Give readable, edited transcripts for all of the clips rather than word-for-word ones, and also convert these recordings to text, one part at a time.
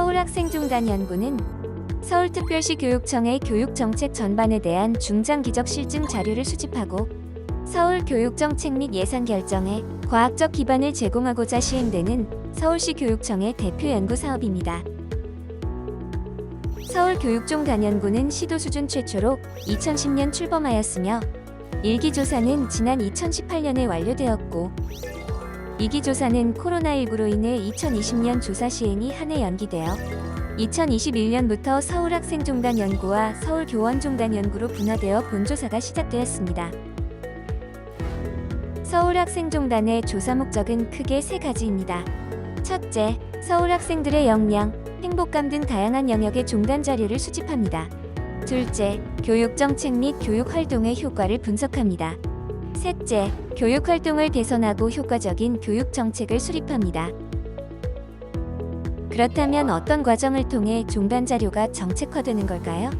서울학생중단연구는 서울특별시 교육청의 교육정책 전반에 대한 중장기적 실증 자료를 수집하고 서울 교육정책 및 예산 결정에 과학적 기반을 제공하고자 시행되는 서울시 교육청의 대표 연구 사업입니다. 서울교육종단연구는 시도 수준 최초로 2010년 출범하였으며 1기 조사는 지난 2018년에 완료되었고 2기 조사는 코로나19로 인해 2020년 조사 시행이 한 해 연기되어 2021년부터 서울학생종단연구와 서울교원종단연구로 분화되어 본조사가 시작되었습니다. 서울학생종단의 조사 목적은 크게 세 가지입니다. 첫째, 서울학생들의 역량, 행복감 등 다양한 영역의 종단 자료를 수집합니다. 둘째, 교육정책 및 교육활동의 효과를 분석합니다. 셋째, 교육활동을 개선하고 효과적인 교육정책을 수립합니다. 그렇다면 어떤 과정을 통해 종단 자료가 정책화되는 걸까요?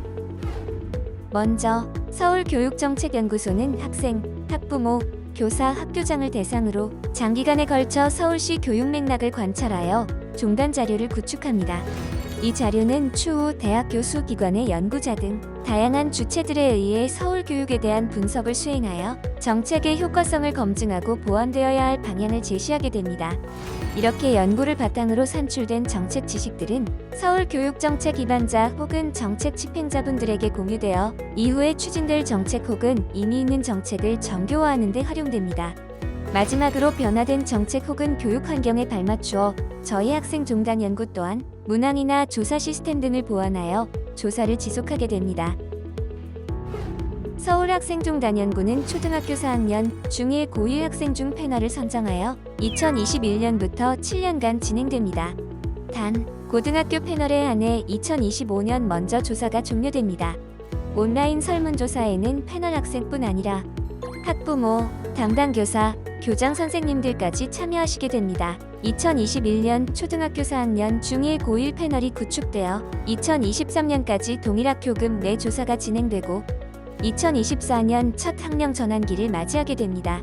먼저, 서울교육정책연구소는 학생, 학부모, 교사, 학교장을 대상으로 장기간에 걸쳐 서울시 교육 맥락을 관찰하여 종단 자료를 구축합니다. 이 자료는 추후 대학 교수, 기관의 연구자 등 다양한 주체들에 의해 서울 교육에 대한 분석을 수행하여 정책의 효과성을 검증하고 보완되어야 할 방향을 제시하게 됩니다. 이렇게 연구를 바탕으로 산출된 정책 지식들은 서울 교육정책 입안자 혹은 정책 집행자분들에게 공유되어 이후에 추진될 정책 혹은 이미 있는 정책을 정교화하는 데 활용됩니다. 마지막으로 변화된 정책 혹은 교육 환경에 발맞추어 저희 학생종단연구 또한 문항이나 조사 시스템 등을 보완하여 조사를 지속하게 됩니다. 서울학생종단연구는 초등학교 4학년, 중1, 고1 학생 중 패널을 선정하여 2021년부터 7년간 진행됩니다. 단, 고등학교 패널에 한해 2025년 먼저 조사가 종료됩니다. 온라인 설문조사에는 패널 학생뿐 아니라 학부모, 담당 교사, 교장 선생님들까지 참여하시게 됩니다. 2021년 초등학교 4학년, 중1, 고1 패널이 구축되어 2023년까지 동일 학교급 내 조사가 진행되고 2024년 첫 학령 전환기를 맞이하게 됩니다.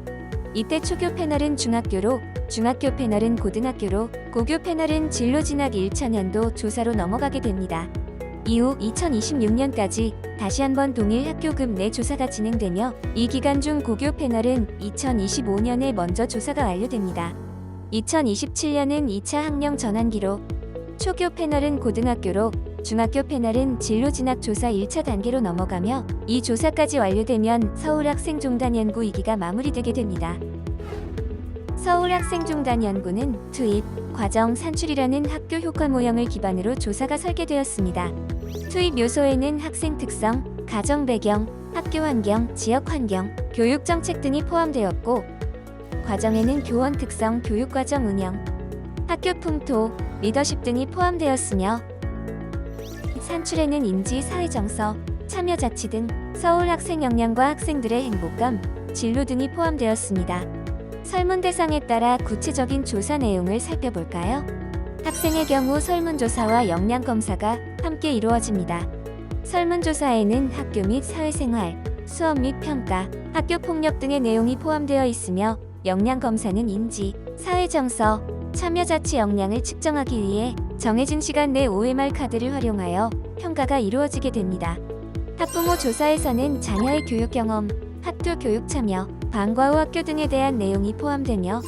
이때 초교 패널은 중학교로, 중학교 패널은 고등학교로, 고교 패널은 진로진학 1차년도 조사로 넘어가게 됩니다. 이후 2026년까지 다시 한번 동일 학교급 내 조사가 진행되며 이 기간 중 고교 패널은 2025년에 먼저 조사가 완료됩니다. 2027년은 2차 학령 전환기로, 초교 패널은 고등학교로, 중학교 패널은 진로진학 조사 1차 단계로 넘어가며 이 조사까지 완료되면 서울학생종단연구 2기가 마무리되게 됩니다. 서울학생종단연구는 투입, 과정, 산출이라는 학교 효과 모형을 기반으로 조사가 설계되었습니다. 투입 요소에는 학생 특성, 가정 배경, 학교 환경, 지역 환경, 교육 정책 등이 포함되었고 과정에는 교원 특성, 교육과정 운영, 학교 풍토, 리더십 등이 포함되었으며 산출에는 인지, 사회 정서, 참여 자치 등 서울 학생 역량과 학생들의 행복감, 진로 등이 포함되었습니다. 설문 대상에 따라 구체적인 조사 내용을 살펴볼까요? 학생의 경우 설문조사와 역량검사가 함께 이루어집니다. 설문조사에는 학교 및 사회생활, 수업 및 평가, 학교폭력 등의 내용이 포함되어 있으며 역량검사는 인지, 사회정서, 참여자치 역량을 측정하기 위해 정해진 시간 내 OMR 카드를 활용하여 평가가 이루어지게 됩니다. 학부모 조사에서는 자녀의 교육 경험, 학교 교육 참여, 방과 후 학교 등에 대한 내용이 포함되며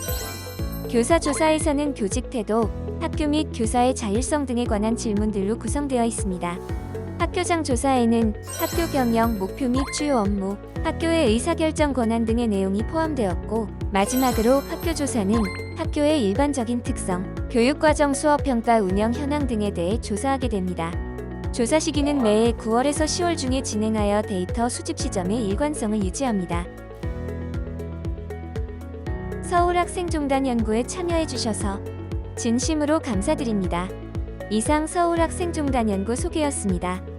교사 조사에서는 교직 태도, 학교 및 교사의 자율성 등에 관한 질문들로 구성되어 있습니다. 학교장 조사에는 학교 경영, 목표 및 주요 업무, 학교의 의사결정 권한 등의 내용이 포함되었고 마지막으로 학교 조사는 학교의 일반적인 특성, 교육과정 수업평가 운영 현황 등에 대해 조사하게 됩니다. 조사 시기는 매해 9월에서 10월 중에 진행하여 데이터 수집 시점의 일관성을 유지합니다. 서울학생종단연구에 참여해주셔서 진심으로 감사드립니다. 이상 서울학생종단연구 소개였습니다.